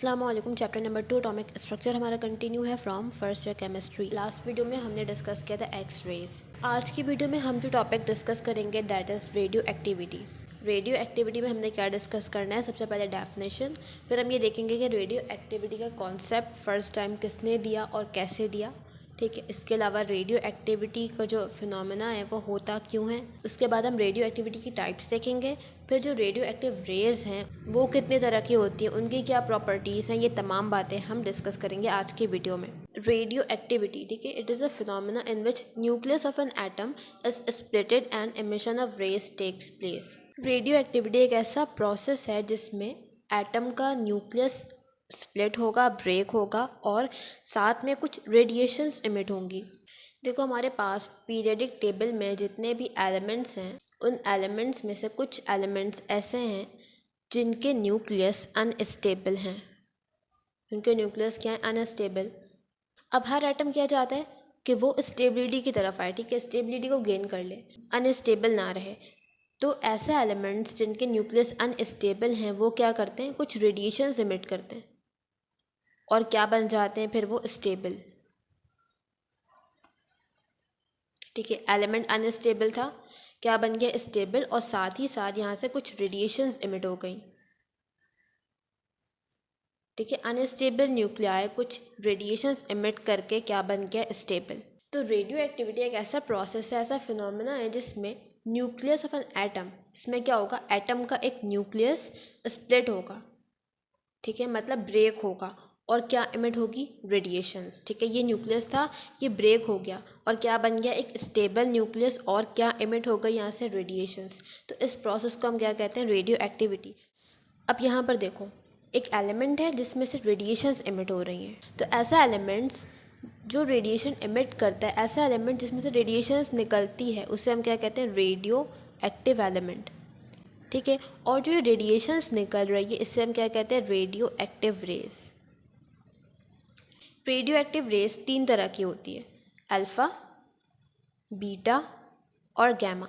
अस्सलामु अलैकुम। Chapter number 2 atomic structure हमारा कंटिन्यू है from first year chemistry. Last video में हमने डिस्कस किया था एक्स रेज। आज की वीडियो में हम जो टॉपिक डिस्कस करेंगे that is radio activity. Radio activity में हमने क्या डिस्कस करना है, सबसे पहले डेफिनेशन, फिर हम ये देखेंगे कि रेडियो एक्टिविटी का कॉन्सेप्ट फर्स्ट टाइम किसने दिया और कैसे दिया। ठीक है, इसके अलावा रेडियो एक्टिविटी का जो फिनोमेना है वो होता क्यों है। उसके बाद हम रेडियो एक्टिविटी की टाइप्स देखेंगे, फिर जो रेडियो एक्टिव रेज हैं वो कितने तरह की होती हैं, उनकी क्या प्रॉपर्टीज़ हैं, ये तमाम बातें हम डिस्कस करेंगे आज की वीडियो में। रेडियो एक्टिविटी, ठीक है, it is a phenomena in which nucleus of an atom is splitted and emission of rays takes place. Radioactivity एक ऐसा प्रोसेस है जिसमें एटम का न्यूक्लियस स्प्लिट होगा, ब्रेक होगा और साथ में कुछ रेडिएशंस इमिट होंगी। देखो, हमारे पास पीरियडिक टेबल में जितने भी एलिमेंट्स हैं उन एलिमेंट्स में से कुछ एलिमेंट्स ऐसे हैं जिनके न्यूक्लियस अनस्टेबल हैं। उनके न्यूक्लियस क्या है? अनस्टेबल। अब हर एटम क्या चाहता है कि वो स्टेबिलिटी की तरफ आए, ठीक है, स्टेबिलिटी को गेन कर ले, अनस्टेबल ना रहे। तो ऐसे एलिमेंट्स जिनके न्यूक्लियस अनस्टेबल हैं वो क्या करते हैं, कुछ रेडिएशंस इमिट करते हैं और क्या बन जाते हैं फिर वो स्टेबल। ठीक है, एलिमेंट अनस्टेबल था, क्या बन गया? स्टेबल, और साथ ही साथ यहाँ से कुछ रेडिएशंस इमिट हो गई। ठीक है, अनस्टेबल न्यूक्लियाई कुछ रेडिएशंस इमिट करके क्या बन गया? स्टेबल। तो रेडियो एक्टिविटी एक ऐसा प्रोसेस है, ऐसा फिनोमेना है जिसमें न्यूक्लियस ऑफ एन एटम, इसमें क्या होगा, एटम का एक न्यूक्लियस स्प्लिट होगा, ठीक है, मतलब ब्रेक होगा, और क्या इमिट होगी? रेडिएशंस। ठीक है, ये न्यूक्लियस था, ये ब्रेक हो गया और क्या बन गया? एक स्टेबल न्यूक्लियस, और क्या इमिट हो गई यहाँ से? रेडिएशंस। तो इस प्रोसेस को हम क्या कहते हैं? Radio activity. अब यहाँ पर देखो, एक एलिमेंट है जिसमें से रेडिएशंस इमिट हो रही हैं। तो ऐसा एलिमेंट्स जो रेडिएशन इमिट करता है, ऐसा एलिमेंट जिसमें से रेडिएशंस निकलती है, उसे हम क्या कहते हैं? Radio active element. ठीक है, और जो रेडिएशंस निकल रही है इससे हम क्या कहते हैं? Radioactive rays. Radioactive rays 3 तरह की होती है, अल्फ़ा, बीटा और गैमा।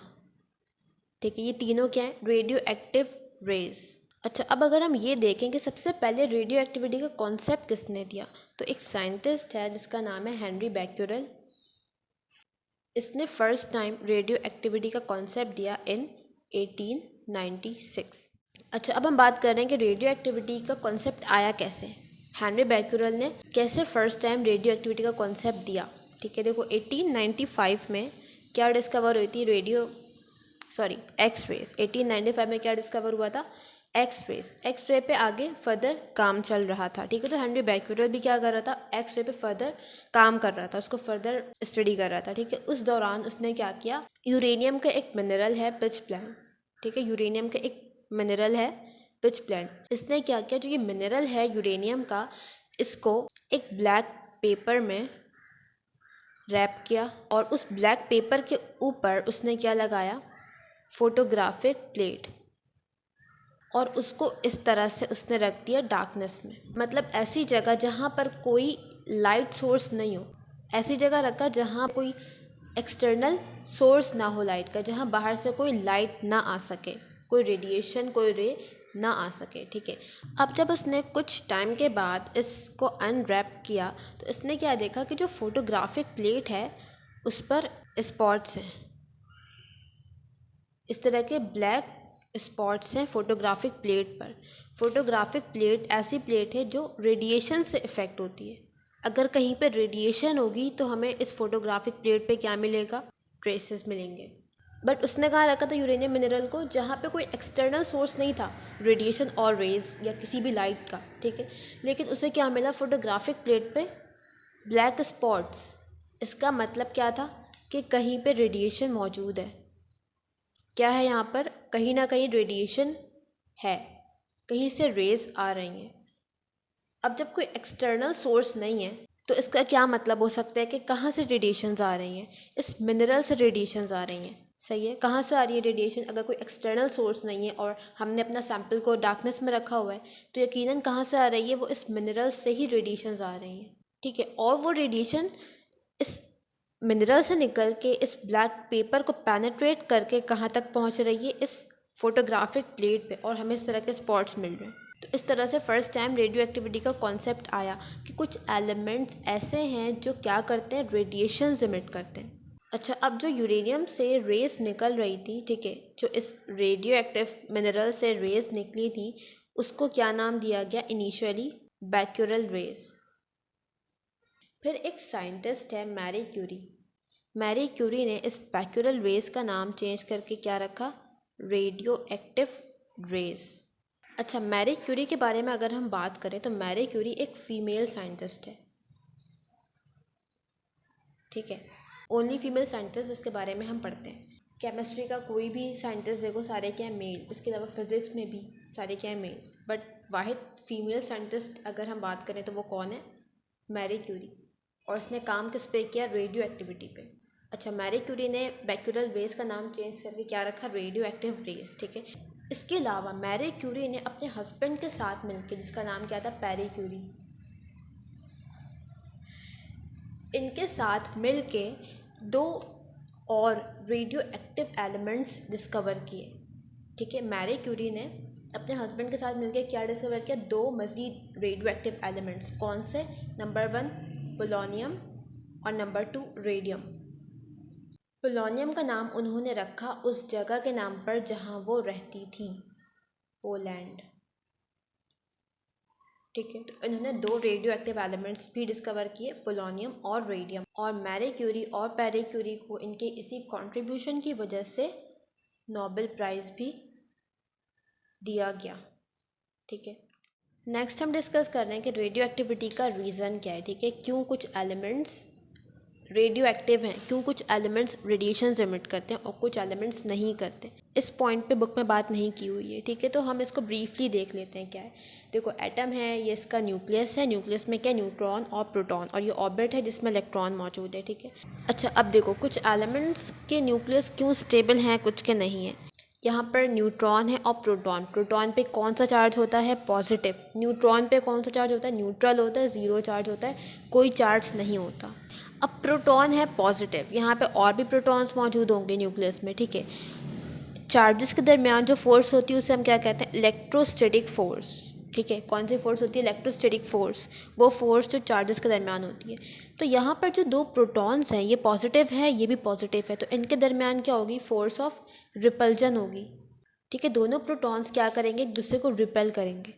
ठीक है, ये तीनों क्या है? Radio active rays. अच्छा, अब अगर हम ये देखें कि सबसे पहले रेडियो एक्टिविटी का कॉन्सेप्ट किसने दिया, तो एक साइंटिस्ट है जिसका नाम है हेनरी बैक्यूरेल। इसने फर्स्ट टाइम रेडियो एक्टिविटी का कॉन्सेप्ट दिया इन 1896। अच्छा, अब हम बात कर रहे हैं कि रेडियो एक्टिविटी का कॉन्सेप्ट आया कैसे, हेनरी बैक्यूरेल ने कैसे फर्स्ट टाइम रेडियो एक्टिविटी का कॉन्सेप्ट दिया। ठीक है, देखो 1895 में क्या डिस्कवर हुई थी? X raise. 1895 में क्या डिस्कवर हुआ था? X raise. एक्स रे पे आगे फर्दर काम चल रहा था। ठीक है, तो हेनरी बैक्यूरेल भी क्या कर रहा था? एक्स रे पे फर्दर काम कर रहा था, उसको फर्दर स्टडी कर रहा था। ठीक है, उस दौरान उसने क्या किया, यूरेनियम का एक मिनरल है पिच ब्लेंड। ठीक है, यूरेनियम का एक मिनरल है पिच ब्लेंड। इसने क्या किया, जो ये मिनरल है यूरेनियम का, इसको एक ब्लैक पेपर में रैप किया और उस ब्लैक पेपर के ऊपर उसने क्या लगाया? फोटोग्राफिक प्लेट, और उसको इस तरह से उसने रख दिया डार्कनेस में, मतलब ऐसी जगह जहाँ पर कोई लाइट सोर्स नहीं हो, ऐसी जगह रखा जहाँ कोई एक्सटर्नल सोर्स ना हो लाइट का, जहाँ बाहर से कोई लाइट ना आ सके, कोई रेडिएशन, कोई रे ना आ सके। ठीक है, अब जब उसने कुछ टाइम के बाद इसको अनरैप किया तो इसने क्या देखा कि जो फोटोग्राफिक प्लेट है उस पर स्पॉट्स हैं, इस तरह के ब्लैक स्पॉट्स हैं फोटोग्राफिक प्लेट पर। फोटोग्राफिक प्लेट ऐसी प्लेट है जो रेडिएशन से इफ़ेक्ट होती है। अगर कहीं पर रेडिएशन होगी तो हमें इस फोटोग्राफिक प्लेट पे क्या मिलेगा? ट्रेसेस मिलेंगे। बट उसने कहाँ रखा था यूरेनियम मिनरल को? जहाँ पे कोई एक्सटर्नल सोर्स नहीं था रेडिएशन और रेज या किसी भी लाइट का। ठीक है, लेकिन उसे क्या मिला? फोटोग्राफिक प्लेट पे ब्लैक स्पॉट्स। इसका मतलब क्या था कि कहीं पे रेडिएशन मौजूद है। क्या है यहाँ पर? कहीं ना कहीं रेडिएशन है, कहीं से रेज आ रही हैं। अब जब कोई एक्सटर्नल सोर्स नहीं है तो इसका क्या मतलब हो सकता है कि कहाँ से रेडिएशंस आ रही हैं? इस मिनरल से रेडिएशंस आ रही हैं। सही है, कहाँ से आ रही है रेडिएशन? अगर कोई एक्सटर्नल सोर्स नहीं है और हमने अपना सैंपल को डार्कनेस में रखा हुआ है तो यकीनन कहाँ से आ रही है? वो इस मिनरल से ही रेडिएशंस आ रही हैं। ठीक है, और वो रेडिएशन इस मिनरल से निकल के इस ब्लैक पेपर को पेनेट्रेट करके कहाँ तक पहुँच रही है? इस फोटोग्राफिक प्लेट पे, और हमें इस तरह के स्पॉट्स मिल रहे हैं। तो इस तरह से फर्स्ट टाइम रेडियो एक्टिविटी का कॉन्सेप्ट आया कि कुछ एलिमेंट्स ऐसे हैं जो क्या करते हैं, रेडिएशंस एमिट करते हैं। अच्छा, अब जो यूरेनियम से रेस निकल रही थी, ठीक है, जो इस रेडियो एक्टिव मिनरल से रेस निकली थी, उसको क्या नाम दिया गया इनिशियली? Becquerel race. फिर एक साइंटिस्ट है मैरी क्यूरी। मैरी क्यूरी ने इस बैक्यूरल रेस का नाम चेंज करके क्या रखा? Radioactive rays. अच्छा, मैरी क्यूरी के बारे में अगर हम बात करें तो मैरी क्यूरी एक फ़ीमेल साइंटिस्ट है, ठीक है, ओनली फीमेल साइंटिस्ट जिसके बारे में हम पढ़ते हैं। केमिस्ट्री का कोई भी साइंटिस्ट देखो, सारे क्या है मेल। इसके अलावा फिज़िक्स में भी सारे क्या है मेल्स, बट वाहिद फीमेल साइंटिस्ट अगर हम बात करें तो वो कौन है? Marie Curie. और उसने काम किस पे किया? रेडियो एक्टिविटी पे। अच्छा, मैरी क्यूरी ने बैक्यूरल रेस का नाम चेंज करके क्या रखा? रेडियो एक्टिव रेस, ठीक है। इसके अलावा मैरी क्यूरी ने अपने हस्बैंड के साथ मिलकर, जिसका नाम क्या था? पेरी क्यूरी, इनके साथ मिलके 2 और रेडियो एक्टिव एलिमेंट्स डिस्कवर किए, ठीक है। मैरी क्यूरी ने अपने हस्बैंड के साथ मिलकर क्या डिस्कवर किया? 2 मज़ीद रेडियो एक्टिव एलिमेंट्स। कौन से? नंबर 1 पोलोनियम और नंबर 2 रेडियम। पोलोनियम का नाम उन्होंने रखा उस जगह के नाम पर जहाँ वो रहती थी, पोलैंड, ठीक है। तो इन्होंने 2 रेडियो एक्टिव एलिमेंट्स भी डिस्कवर किए, पोलोनियम और रेडियम। और मैरी क्यूरी और पेरी क्यूरी को इनके इसी कंट्रीब्यूशन की वजह से नोबेल प्राइज़ भी दिया गया, ठीक है। नेक्स्ट हम डिस्कस कर रहे हैं कि रेडियो एक्टिविटी का रीज़न क्या है, ठीक है। क्यों कुछ एलिमेंट्स रेडियो एक्टिव हैं, क्यों कुछ एलिमेंट्स रेडिएशंस एमिट करते हैं और कुछ एलिमेंट्स नहीं करते। इस पॉइंट पे बुक में बात नहीं की हुई है, ठीक है। तो हम इसको ब्रीफली देख लेते हैं क्या है। देखो, एटम है, ये इसका न्यूक्लियस है। न्यूक्लियस में क्या? न्यूट्रॉन और प्रोटॉन, और ये ऑर्बिट है जिसमें इलेक्ट्रॉन मौजूद है, ठीक है। अच्छा, अब देखो कुछ एलिमेंट्स के न्यूक्लियस क्यों स्टेबल हैं, कुछ के नहीं है। यहाँ पर न्यूट्रॉन है और प्रोटॉन। प्रोटॉन पे कौन सा चार्ज होता है? पॉजिटिव। न्यूट्रॉन पे कौन सा चार्ज होता है? न्यूट्रल होता है, ज़ीरो चार्ज होता है, कोई चार्ज नहीं होता। अब प्रोटॉन है पॉजिटिव, यहाँ पे और भी प्रोटॉन्स मौजूद होंगे न्यूक्लियस में, ठीक है। चार्जेस के दरमियान जो फोर्स होती है उसे हम क्या कहते हैं? इलेक्ट्रोस्टैटिक फोर्स, ठीक है। कौन सी फोर्स होती है? इलेक्ट्रोस्टैटिक फोर्स, वो फोर्स जो चार्जेस के दरमियान होती है। तो यहाँ पर जो 2 प्रोटॉन्स हैं, ये पॉजिटिव है, ये भी पॉजिटिव है, तो इनके दरमियान क्या होगी? फोर्स ऑफ रिपल्जन होगी, ठीक है। दोनों प्रोटॉन्स क्या करेंगे? एक दूसरे को रिपेल करेंगे।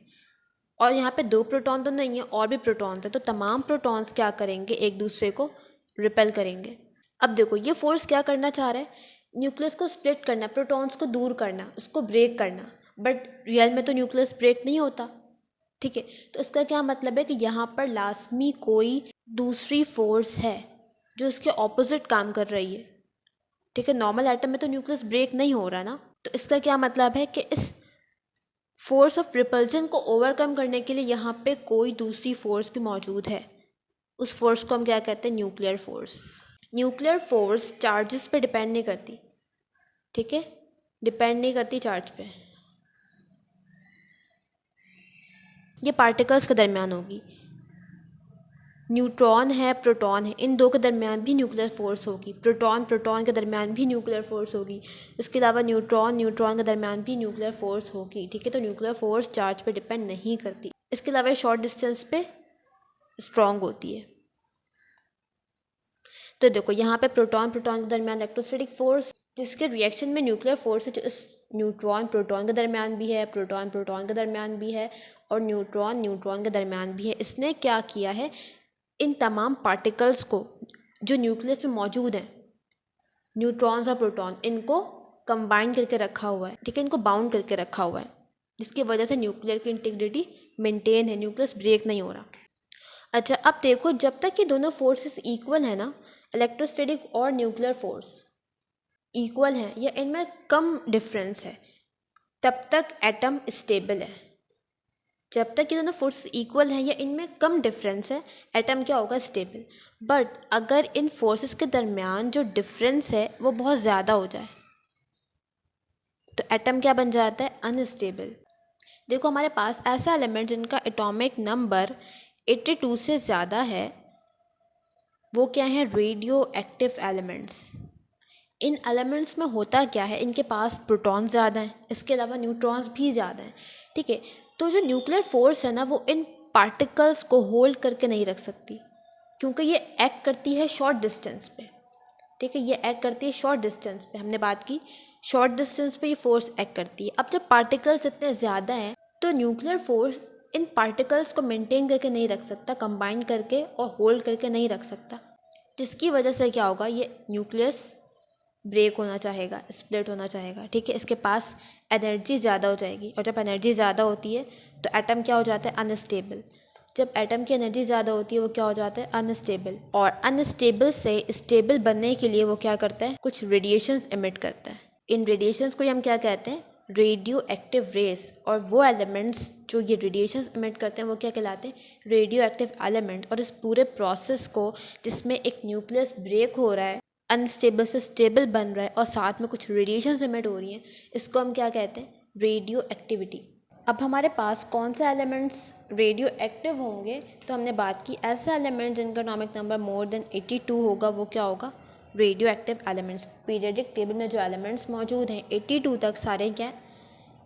और यहाँ पे 2 प्रोटॉन तो नहीं है, और भी प्रोटॉन्स हैं, तो तमाम प्रोटॉन्स क्या करेंगे? एक दूसरे को रिपेल करेंगे। अब देखो, ये फोर्स क्या करना चाह रहा है? न्यूक्लियस को स्प्लिट करना, प्रोटॉन्स को दूर करना, उसको ब्रेक करना। बट रियल में तो न्यूक्लियस ब्रेक नहीं होता, ठीक है। तो इसका क्या मतलब है कि यहाँ पर लाजमी कोई दूसरी फोर्स है जो इसके ऑपोजिट काम कर रही है, ठीक है। नॉर्मल एटम में तो न्यूक्लियस ब्रेक नहीं हो रहा ना। तो इसका क्या मतलब है कि इस फोर्स ऑफ रिपल्जन को ओवरकम करने के लिए यहाँ पे कोई दूसरी फोर्स भी मौजूद है। उस फोर्स को हम क्या कहते हैं? Nuclear force. Nuclear force charges पे डिपेंड नहीं करती, ठीक है, डिपेंड नहीं करती चार्ज पे, ये पार्टिकल्स के दरमियान होगी। न्यूट्रॉन है, प्रोटॉन है, इन 2 के दरमियान भी न्यूक्लियर फोर्स होगी। प्रोटॉन प्रोटॉन के दरमियान भी न्यूक्लियर फोर्स होगी। इसके अलावा न्यूट्रॉन न्यूट्रॉन के दरमियान भी न्यूक्लियर फोर्स होगी, ठीक है। तो न्यूक्लियर फोर्स चार्ज पे डिपेंड नहीं करती। इसके अलावा शॉर्ट डिस्टेंस पे स्ट्रॉन्ग होती है। तो देखो, यहाँ पे प्रोटॉन प्रोटॉन के दरमियान इलेक्ट्रोस्टैटिक फोर्स, जिसके रिएक्शन में न्यूक्लियर फोर्स है, जो इस न्यूट्रॉन प्रोटॉन के दरमियान भी है, प्रोटॉन प्रोटॉन के दरमियान भी है, और न्यूट्रॉन न्यूट्रॉन के दरमियान भी है। इसने क्या किया है? इन तमाम पार्टिकल्स को जो न्यूक्लियस में मौजूद हैं, न्यूट्रॉन्स और प्रोटॉन, इनको कंबाइन करके रखा हुआ है, ठीक है, इनको बाउंड करके रखा हुआ है, जिसकी वजह से न्यूक्लियर की इंटीग्रिटी मेंटेन है, न्यूक्लियस ब्रेक नहीं हो रहा। अच्छा, अब देखो, जब तक ये दोनों फोर्सेस इक्वल है ना, इलेक्ट्रोस्टैटिक और न्यूक्लियर फोर्स इक्वल हैं या इनमें कम डिफरेंस है, तब तक एटम स्टेबल है। जब तक ये दोनों फोर्सेस इक्वल हैं या इनमें कम डिफरेंस है, एटम क्या होगा? स्टेबल। बट अगर इन फोर्सेस के दरमियान जो डिफरेंस है वो बहुत ज़्यादा हो जाए तो एटम क्या बन जाता है? अनस्टेबल। देखो, हमारे पास ऐसा एलिमेंट जिनका एटॉमिक नंबर 82 से ज़्यादा है, वो क्या है? Radio active elements. इन एलिमेंट्स में होता क्या है? इनके पास प्रोटॉन ज़्यादा हैं, इसके अलावा न्यूट्रॉन्स भी ज़्यादा हैं, ठीक है। तो जो न्यूक्लियर फोर्स है ना वो इन पार्टिकल्स को होल्ड करके नहीं रख सकती, क्योंकि ये एक्ट करती है शॉर्ट डिस्टेंस पे। ठीक है, ये एक्ट करती है शॉर्ट डिस्टेंस पे, हमने बात की शॉर्ट डिस्टेंस पे ये फोर्स एक्ट करती है। अब जब पार्टिकल्स इतने ज़्यादा हैं तो न्यूक्लियर फोर्स इन पार्टिकल्स को मेंटेन करके नहीं रख सकता, कंबाइन करके और होल्ड करके नहीं रख सकता, जिसकी वजह से क्या होगा, ये न्यूक्लियस ब्रेक होना चाहेगा, स्प्लिट होना चाहेगा। ठीक है, इसके पास एनर्जी ज़्यादा हो जाएगी, और जब एनर्जी ज़्यादा होती है तो एटम क्या हो जाता है, अनस्टेबल। जब एटम की एनर्जी ज़्यादा होती है वो क्या हो जाता है, अनस्टेबल। और अनस्टेबल से स्टेबल बनने के लिए वो क्या करता है, कुछ रेडिएशंस एमिट करता है। इन रेडिएशंस को हम क्या कहते हैं, रेडियो एक्टिव रेस। और वो एलिमेंट्स जो ये रेडिएशंस एमिट करते हैं वो क्या कहलाते हैं, रेडियो एक्टिव एलिमेंट। और इस पूरे प्रोसेस को, जिसमें एक न्यूक्लियस ब्रेक हो रहा है, अनस्टेबल से स्टेबल बन रहा है और साथ में कुछ रेडिएशंस एमिट हो रही हैं, इसको हम क्या कहते हैं, रेडियो एक्टिविटी। अब हमारे पास कौन से एलिमेंट्स रेडियो एक्टिव होंगे, तो हमने बात की ऐसे एलिमेंट जिनका एटॉमिक नंबर मोर देन 82 होगा, वो क्या होगा, radio active elements. Periodic table में जो एलिमेंट्स मौजूद हैं 82 तक सारे क्या हैं,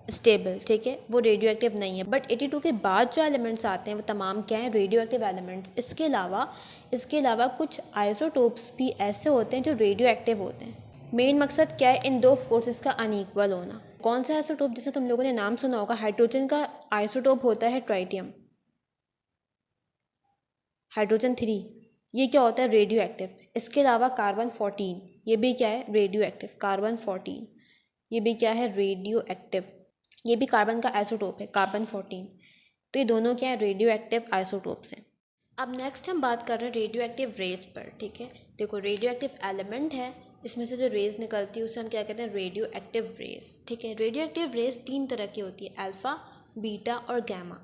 स्टेबल। ठीक है, वो रेडियो एक्टिव नहीं है। बट 82 के बाद जो एलिमेंट्स आते हैं वो तमाम क्या हैं, रेडियो एक्टिव एलिमेंट्स। इसके अलावा कुछ आइसोटोप्स भी ऐसे होते हैं जो रेडियो एक्टिव होते हैं। मेन मकसद क्या है, इन दो फोर्सेस का अनइक्वल होना। कौन सा आइसोटोप, जैसे तुम लोगों ने नाम सुना होगा, हाइड्रोजन का आइसोटोप होता है ट्राइटियम, हाइड्रोजन 3, ये क्या होता है, रेडियो एक्टिव। इसके अलावा कार्बन 14, ये भी क्या है, रेडियो एक्टिव। कार्बन 14 ये भी क्या है, रेडियो एक्टिव, ये भी कार्बन का आइसोटोप है, कार्बन 14। तो ये दोनों क्या है, रेडियो एक्टिव आइसोटोप्स हैं। अब नेक्स्ट हम बात कर रहे हैं रेडियो एक्टिव रेज पर। ठीक है, देखो रेडियो एक्टिव एलिमेंट है, इसमें से जो रेज निकलती है उसे हम क्या कहते हैं, रेडियो एक्टिव रेज। ठीक है, रेडियो एक्टिव रेज 3 तरह की होती है, अल्फ़ा, बीटा और गैमा।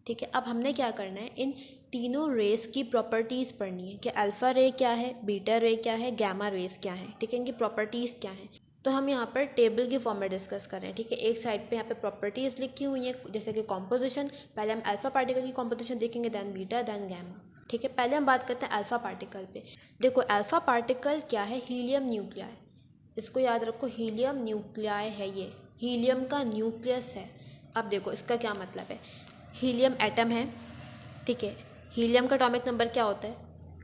ठीक है, अब हमने क्या करना है, इन तीनों रेस की प्रॉपर्टीज़ पढ़नी है कि अल्फ़ा रे क्या है, बीटा रे क्या है, गैमा रेस क्या है। ठीक है, इनकी प्रॉपर्टीज़ क्या हैं, तो हम यहाँ पर टेबल की फॉर्म में डिस्कस कर रहे हैं। ठीक है, एक साइड पे यहाँ पे प्रॉपर्टीज़ लिखी हुई हैं, जैसे कि कॉम्पोजिशन। पहले हम अल्फ़ा पार्टिकल की कॉम्पोजिशन देखेंगे, दैन बीटा, दैन गैमा। ठीक है, पहले हम बात करते हैं अल्फ़ा पार्टिकल पे। देखो अल्फ़ा पार्टिकल क्या है, हीलियम न्यूक्लियाई। इसको याद रखो, हीलियम न्यूक्लियाई है, ये हीलियम का न्यूक्लियस है। अब देखो इसका क्या मतलब है, हीलियम एटम है। ठीक है, हीलियम का एटॉमिक नंबर क्या होता है,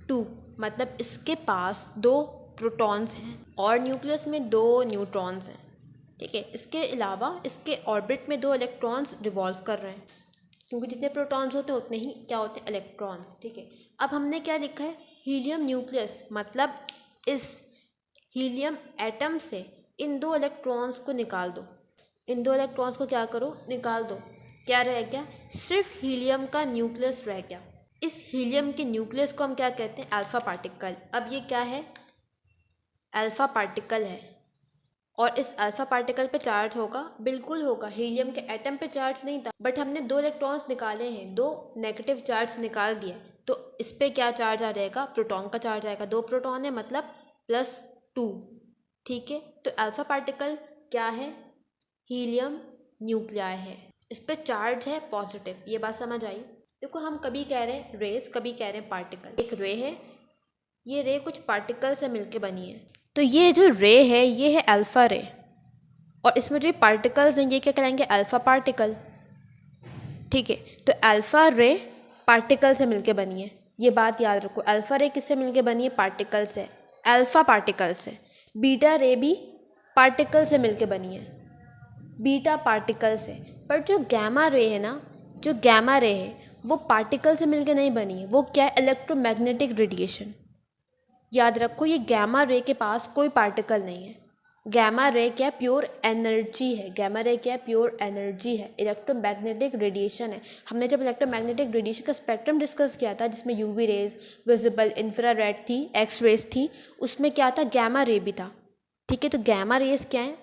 2, मतलब इसके पास 2 प्रोटॉन्स हैं और न्यूक्लियस में 2 न्यूट्रॉन्स हैं। ठीक है, इसके अलावा इसके ऑर्बिट में 2 इलेक्ट्रॉन्स रिवॉल्व कर रहे हैं, क्योंकि जितने प्रोटॉन्स होते हैं उतने ही क्या होते हैं, इलेक्ट्रॉन्स। ठीक है, अब हमने क्या लिखा है, हीलियम न्यूक्लियस, मतलब इस हीलियम एटम से इन 2 इलेक्ट्रॉन्स को निकाल दो। इन 2 इलेक्ट्रॉन्स को क्या करो, निकाल दो। क्या रह गया, सिर्फ हीलियम का न्यूक्लियस रह गया। इस हीलियम के न्यूक्लियस को हम क्या कहते हैं, अल्फ़ा पार्टिकल। अब ये क्या है, अल्फ़ा पार्टिकल है। और इस अल्फ़ा पार्टिकल पे चार्ज होगा, बिल्कुल होगा, हीलियम के एटम पे चार्ज नहीं था, बट हमने 2 इलेक्ट्रॉन्स निकाले हैं, 2 नेगेटिव चार्ज निकाल दिए, तो इस पर क्या चार्ज आ जाएगा, प्रोटॉन का चार्ज आएगा। 2 प्रोटॉन है मतलब +2। ठीक है, तो अल्फ़ा पार्टिकल क्या है, हीलियम न्यूक्लियाई है, इस पर चार्ज है पॉजिटिव। ये बात समझ आई। देखो हम कभी कह रहे हैं रेस, कभी कह रहे हैं पार्टिकल। एक रे है, ये रे कुछ पार्टिकल से मिलके बनी है, तो ये जो रे है ये है अल्फ़ा रे, और इसमें जो पार्टिकल्स हैं ये क्या कहलाएंगे, अल्फ़ा पार्टिकल। ठीक है, तो अल्फ़ा रे पार्टिकल से मिलके बनी है, ये बात याद रखो। अल्फ़ा रे किससे मिलके बनी है, पार्टिकल से, अल्फ़ा पार्टिकल से। बीटा रे भी पार्टिकल से मिलके बनी है, बीटा पार्टिकल से। पर जो गैमा रे है ना, जो गैमा रे है वो पार्टिकल से मिलके नहीं बनी है, वो क्या है, इलेक्ट्रोमैग्नेटिक रेडिएशन। याद रखो, ये गैमा रे के पास कोई पार्टिकल नहीं है। गैमा रे क्या, प्योर एनर्जी है। गैमा रे क्या, प्योर एनर्जी है, इलेक्ट्रोमैग्नेटिक रेडिएशन है। हमने जब इलेक्ट्रोमैग्नेटिक रेडिएशन का स्पेक्ट्रम डिस्कस किया था, जिसमें यूवी रेज, विजिबल, इंफ्रारेड थी, एक्स रेज थी, उसमें क्या था, गैमा रे भी था। ठीक है, तो गैमा रेज क्या है,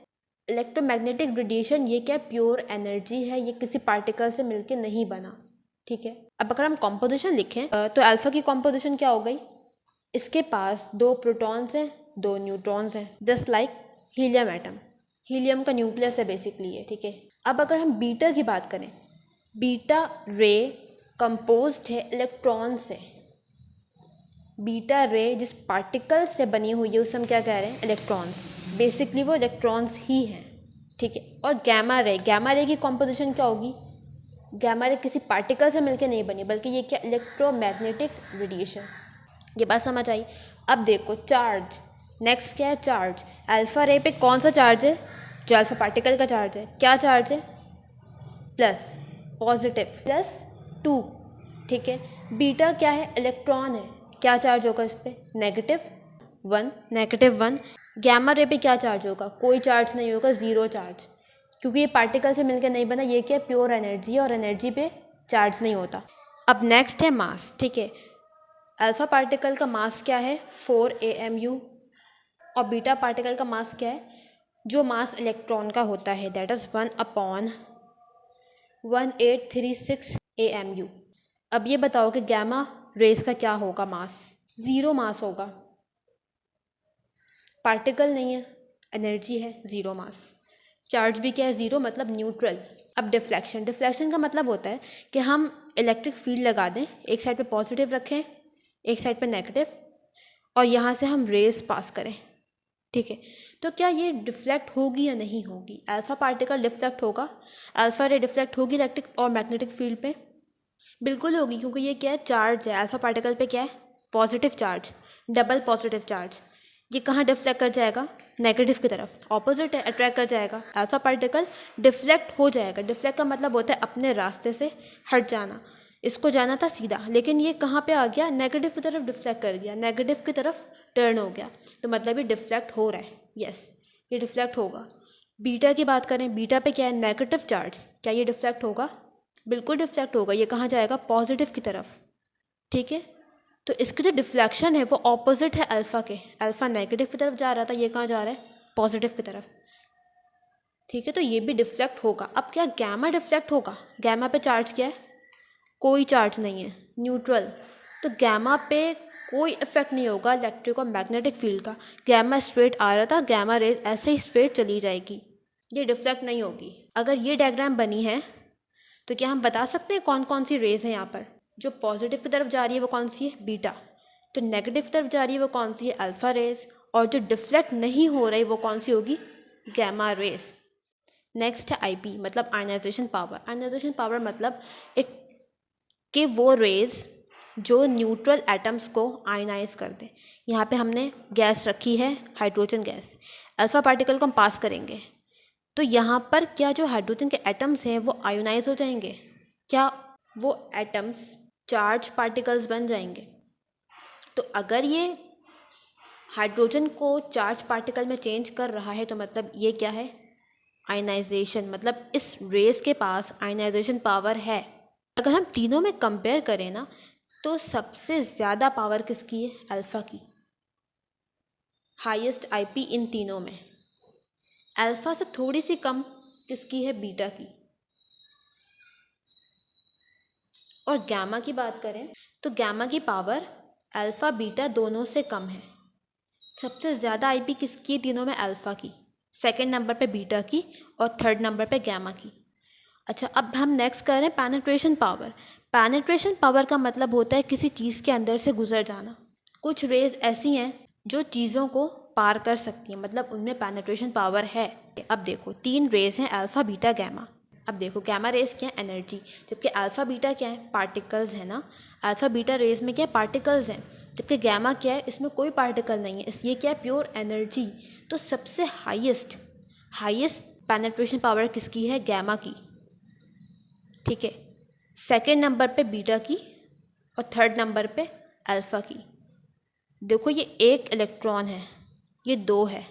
इलेक्ट्रोमैग्नेटिक रेडिएशन, ये क्या, प्योर एनर्जी है, ये किसी पार्टिकल से मिलके नहीं बना। ठीक है, अब अगर हम कॉम्पोजिशन लिखें तो अल्फ़ा की कॉम्पोजिशन क्या हो गई, इसके पास 2 प्रोटॉन्स हैं, 2 न्यूट्रॉन्स हैं, just like helium atom. Helium का न्यूक्लियस है बेसिकली ये। ठीक है, अब अगर हम बीटा की बात करें, बीटा रे कंपोज्ड है इलेक्ट्रॉन से। बीटा रे जिस पार्टिकल से बनी हुई है उसे हम क्या कह रहे हैं, इलेक्ट्रॉन्स। बेसिकली वो इलेक्ट्रॉन्स ही हैं। ठीक है, और गैमा रे की कॉम्पोजिशन क्या होगी, गैमा रे किसी पार्टिकल से मिलकर नहीं बनी, बल्कि ये क्या, इलेक्ट्रोमैग्नेटिक रेडिएशन। ये बात समझ आई। अब देखो चार्ज, नेक्स्ट क्या है, चार्ज। अल्फा रे पे कौन सा चार्ज है, जो अल्फा पार्टिकल का चार्ज है, क्या चार्ज है, प्लस, पॉजिटिव, +2, ठीक है। बीटा क्या है, इलेक्ट्रॉन है, क्या चार्ज होगा इस पर, -1। गैमा रे पे क्या चार्ज होगा, कोई चार्ज नहीं होगा, 0 चार्ज, क्योंकि ये पार्टिकल से मिलकर नहीं बना, ये क्या, प्योर एनर्जी है और एनर्जी पे चार्ज नहीं होता। अब नेक्स्ट है मास, ठीक है। अल्फा पार्टिकल का मास क्या है, 4 AMU, और बीटा पार्टिकल का मास क्या है, जो मास इलेक्ट्रॉन का होता है, दैट इज़ 1/1836 AMU। अब ये बताओ कि गैमा रेस का क्या होगा मास, 0 मास होगा, पार्टिकल नहीं है, एनर्जी है, 0 मास। चार्ज भी क्या है, 0, मतलब न्यूट्रल। अब डिफ्लेक्शन का मतलब होता है कि हम इलेक्ट्रिक फील्ड लगा दें, एक साइड पे पॉजिटिव रखें, एक साइड पे नेगेटिव, और यहाँ से हम रेस पास करें, ठीक है। तो क्या ये डिफ्लेक्ट होगी या नहीं होगी, अल्फा पार्टिकल डिफ्लेक्ट होगा, अल्फा रे डिफ्लेक्ट होगी इलेक्ट्रिक और मैग्नेटिक फील्ड पे, बिल्कुल होगी, क्योंकि ये क्या है, चार्ज है, अल्फा पार्टिकल पे क्या है, positive charge, double positive charge. ये कहाँ डिफ्लेक्ट कर जाएगा, नेगेटिव की तरफ, ऑपोजिट है, अट्रैक्ट कर जाएगा, अल्फा पार्टिकल डिफ्लेक्ट हो जाएगा। डिफ्लेक्ट का मतलब होता है अपने रास्ते से हट जाना, इसको जाना था सीधा, लेकिन ये कहाँ पे आ गया, नेगेटिव की तरफ डिफ्लेक्ट कर गया, नेगेटिव की तरफ टर्न हो गया, तो मतलब ये डिफ्लेक्ट हो रहा है, यस, ये डिफ्लेक्ट होगा। बीटा की बात करें, बीटा पे क्या है, नेगेटिव चार्ज, क्या ये डिफ्लेक्ट होगा, बिल्कुल डिफ्लेक्ट होगा, ये कहाँ जाएगा, पॉजिटिव की तरफ, ठीक है। तो इसकी जो डिफ्लेक्शन है वो ऑपोजिट है अल्फ़ा के, अल्फ़ा नेगेटिव की तरफ जा रहा था, ये कहाँ जा रहा है, पॉजिटिव की तरफ, ठीक है। तो ये भी डिफ्लेक्ट होगा। अब क्या गैमा डिफ्लेक्ट होगा, गैमा पे चार्ज क्या है, कोई चार्ज नहीं है, न्यूट्रल, तो गैमा पे कोई इफेक्ट नहीं होगा इलेक्ट्रिक और मैग्नेटिक फील्ड का। गैमा स्ट्रेट आ रहा था, गैमा रेज ऐसे ही स्ट्रेट चली जाएगी, ये डिफ्लेक्ट नहीं होगी। अगर ये डायग्राम बनी है तो क्या हम बता सकते हैं कौन कौन सी रेज हैं यहाँ पर, जो पॉजिटिव की तरफ जा रही है वो कौन सी है, बीटा, तो नेगेटिव की तरफ जा रही है वो कौन सी है, अल्फ़ा रेज, और जो डिफ्लेक्ट नहीं हो रही वो कौन सी होगी, गैमा रेज। नेक्स्ट है आईपी, मतलब आयनाइजेशन पावर। आयनाइजेशन पावर मतलब एक कि वो रेज जो न्यूट्रल एटम्स को आयनाइज कर दे। यहाँ पे हमने गैस रखी है, हाइड्रोजन गैस, अल्फ़ा पार्टिकल को हम पास करेंगे, तो यहाँ पर क्या जो हाइड्रोजन के एटम्स हैं वो आयोनाइज हो जाएंगे, क्या वो एटम्स चार्ज पार्टिकल्स बन जाएंगे। तो अगर ये हाइड्रोजन को चार्ज पार्टिकल में चेंज कर रहा है तो मतलब ये क्या है, आयनाइजेशन, मतलब इस रेस के पास आयनाइजेशन पावर है। अगर हम तीनों में कंपेयर करें ना, तो सबसे ज़्यादा पावर किसकी है, अल्फ़ा की, हाईएस्ट आईपी इन तीनों में। अल्फ़ा से थोड़ी सी कम किसकी है, बीटा की। और गैमा की बात करें तो गैमा की पावर अल्फ़ा बीटा दोनों से कम है। सबसे ज़्यादा आईपी किसकी है तीनों में, अल्फ़ा की, सेकंड नंबर पे बीटा की, और थर्ड नंबर पे गैमा की। अच्छा, अब हम नेक्स्ट कर रहे हैं पेनिट्रेशन पावर। पेनिट्रेशन पावर का मतलब होता है किसी चीज़ के अंदर से गुजर जाना। कुछ रेज ऐसी हैं जो चीज़ों को पार कर सकती हैं, मतलब उनमें पेनिट्रेशन पावर है। अब देखो 3 रेज हैं, अल्फ़ा बीटा गैमा। अब देखो गैमा रेज क्या है, एनर्जी, जबकि अल्फ़ा बीटा क्या है, पार्टिकल्स है ना। अल्फ़ा बीटा रेज में क्या है, पार्टिकल्स हैं, जबकि गैमा क्या है, इसमें कोई पार्टिकल नहीं है, इसलिए क्या है, प्योर एनर्जी। तो सबसे हाईएस्ट पेनिट्रेशन पावर किसकी है, गैमा की, ठीक है। सेकेंड नंबर पे बीटा की, और थर्ड नंबर पे अल्फ़ा की। देखो ये एक इलेक्ट्रॉन है, ये 2 है,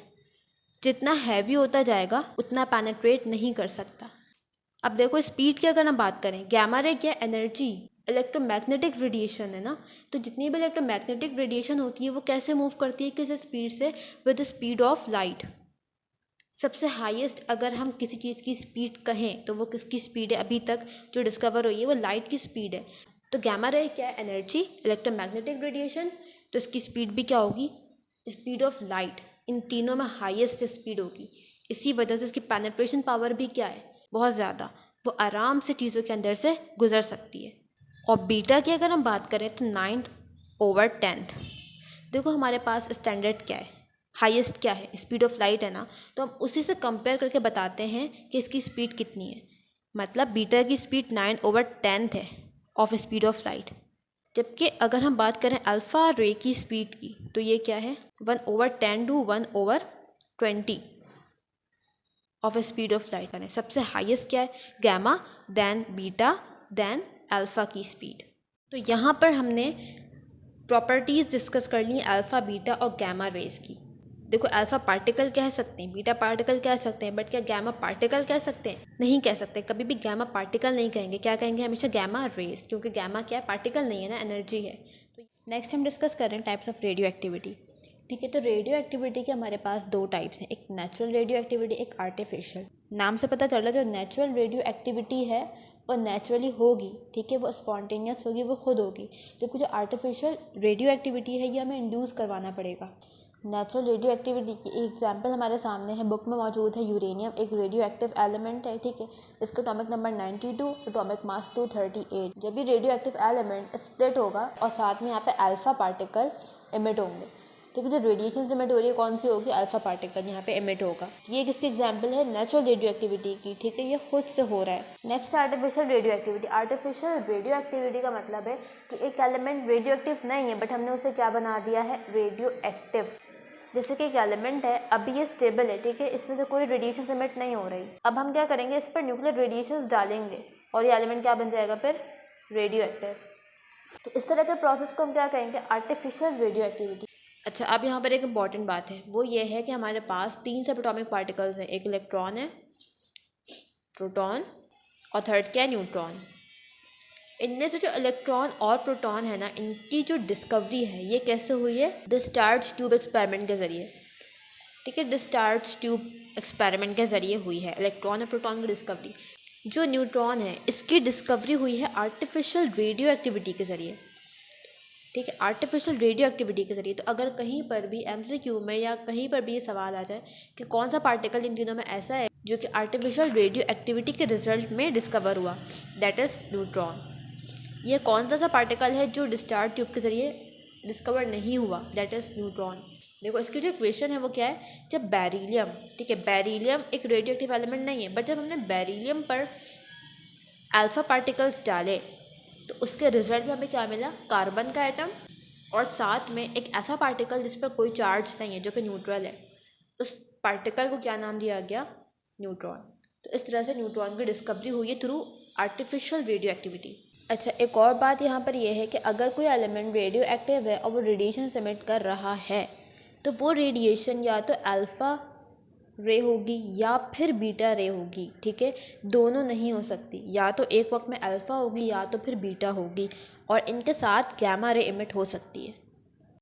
जितना हैवी होता जाएगा उतना पेनिट्रेट नहीं कर सकता। अब देखो स्पीड की अगर हम बात करें, गैमा रे क्या, एनर्जी, इलेक्ट्रोमैग्नेटिक रेडिएशन है ना, तो जितनी भी इलेक्ट्रोमैग्नेटिक रेडिएशन होती है वो कैसे मूव करती है, किस स्पीड से, with the speed of light. सबसे हाईएस्ट अगर हम किसी चीज़ की स्पीड कहें तो वो किसकी स्पीड है, अभी तक जो डिस्कवर हुई है वो लाइट की स्पीड है। तो गैमा रे क्या है, एनर्जी, इलेक्ट्रोमैग्नेटिक रेडिएशन, तो इसकी स्पीड भी क्या होगी, स्पीड ऑफ लाइट। इन तीनों में हाईएस्ट स्पीड होगी, इसी वजह से इसकी पेनिट्रेशन पावर भी क्या है, बहुत ज़्यादा, वो आराम से चीज़ों के अंदर से गुजर सकती है। और बीटा की अगर हम बात करें तो 9/10। देखो हमारे पास स्टैंडर्ड क्या है, हाईएस्ट क्या है, स्पीड ऑफ लाइट है ना, तो हम उसी से कंपेयर करके बताते हैं कि इसकी स्पीड कितनी है। मतलब बीटा की स्पीड 9/10 है ऑफ स्पीड ऑफ लाइट। जबकि अगर हम बात करें अल्फ़ा रे की स्पीड की तो ये क्या है 1/10 to 1/20 of speed of light का। सबसे हाईएस्ट क्या है gamma, then beta, then alpha की स्पीड। तो यहाँ पर हमने प्रॉपर्टीज़ डिस्कस कर ली अल्फ़ा, बीटा और गैमा रेज की। देखो अल्फ़ा पार्टिकल कह सकते हैं, बीटा पार्टिकल कह सकते हैं, बट क्या गैमा पार्टिकल कह सकते हैं? नहीं कह सकते। कभी भी गैमा पार्टिकल नहीं कहेंगे, क्या कहेंगे हमेशा गैमा रेज, क्योंकि गैमा क्या है पार्टिकल नहीं है ना, एनर्जी है। तो नेक्स्ट हम डिस्कस कर रहे हैं टाइप्स ऑफ रेडियो एक्टिविटी। ठीक है, तो रेडियो एक्टिविटी के हमारे पास दो टाइप्स हैं, एक नेचुरल रेडियो एक्टिविटी, एक आर्टिफिशियल। नाम से पता चल रहा है जो नेचुरल रेडियो एक्टिविटी है वो नेचुरली होगी, ठीक है, वो स्पॉन्टेनियस होगी, वो खुद होगी। जबकि जो आर्टिफिशियल रेडियो एक्टिविटी है ये हमें इंड्यूस करवाना पड़ेगा। नेचुरल रेडियो एक्टिविटी की एक एग्जांपल हमारे सामने है, बुक में मौजूद है। यूरेनियम एक रेडियो एक्टिव एलिमेंट है, ठीक है, इसका एटॉमिक नंबर 92, एटॉमिक मास 238। जब भी रेडियो एक्टिव एलिमेंट स्प्लिट होगा और साथ में यहाँ पे अल्फा पार्टिकल इमिट होंगे, ठीक है, जो रेडिएशन इमिट हो रही है कौन सी होगी, अल्फा पार्टिकल यहाँ पे इमिट होगा। ये किसकी एग्जांपल है, नेचुरल रेडियो एक्टिविटी की, ठीक है, ये खुद से हो रहा है। Next artificial radio activity. Artificial radio activity का मतलब है कि एक एलिमेंट रेडियो एक्टिव नहीं है बट हमने उसे क्या बना दिया है, रेडियो एक्टिव। जैसे कि एक एलिमेंट है, अभी ये स्टेबल है, ठीक है, इसमें से कोई रेडिएशन इमिट नहीं हो रही। अब हम क्या करेंगे, इस पर न्यूक्लियर रेडिएशंस डालेंगे और ये एलिमेंट क्या बन जाएगा फिर, रेडियो एक्टिव। तो इस तरह के प्रोसेस को हम क्या कहेंगे, आर्टिफिशियल रेडियो एक्टिविटी। अच्छा, अब यहाँ पर एक इम्पॉर्टेंट बात है, वो ये है कि हमारे पास 3 सब एटॉमिक पार्टिकल्स हैं, एक इलेक्ट्रॉन है, प्रोटॉन और थर्ड क्या है, न्यूट्रॉन। इनमें से जो इलेक्ट्रॉन और प्रोटॉन है ना, इनकी जो डिस्कवरी है ये कैसे हुई है, डिस्चार्ज ट्यूब एक्सपेरिमेंट के ज़रिए, ठीक है, डिस्चार्ज ट्यूब एक्सपेरिमेंट के ज़रिए हुई है इलेक्ट्रॉन और प्रोटॉन की डिस्कवरी। जो न्यूट्रॉन है इसकी डिस्कवरी हुई है आर्टिफिशियल रेडियो एक्टिविटी के ज़रिए, ठीक है, आर्टिफिशियल रेडियो एक्टिविटी के ज़रिए। तो अगर कहीं पर भी MCQ में या कहीं पर भी ये सवाल आ जाए कि कौन सा पार्टिकल इन तीनों में ऐसा है जो कि आर्टिफिशियल रेडियो एक्टिविटी के रिजल्ट में डिस्कवर हुआ, दैट इज़ न्यूट्रॉन। ये कौन सा पार्टिकल है जो डिस्चार्ज ट्यूब के ज़रिए डिस्कवर नहीं हुआ, दैट इज़ न्यूट्रॉन। देखो इसकी जो इक्वेशन है वो क्या है, जब बेरिलियम, ठीक है, बेरिलियम एक रेडियो एक्टिव एलिमेंट नहीं है, बट जब हमने बेरिलियम पर अल्फ़ा पार्टिकल्स डाले तो उसके रिजल्ट में हमें क्या मिला, कार्बन का एटम और साथ में एक ऐसा पार्टिकल जिस पर कोई चार्ज नहीं है जो कि न्यूट्रल है। उस पार्टिकल को क्या नाम दिया गया, न्यूट्रॉन। तो इस तरह से न्यूट्रॉन की डिस्कवरी हुई है थ्रू आर्टिफिशियल रेडियो एक्टिविटी। अच्छा, एक और बात यहाँ पर यह है कि अगर कोई एलिमेंट रेडियो एक्टिव है और वो रेडिएशन एमिट कर रहा है तो वो रेडिएशन या तो अल्फ़ा रे होगी या फिर बीटा रे होगी, ठीक है, दोनों नहीं हो सकती, या तो एक वक्त में अल्फ़ा होगी या तो फिर बीटा होगी, और इनके साथ गैमा रे इमिट हो सकती है।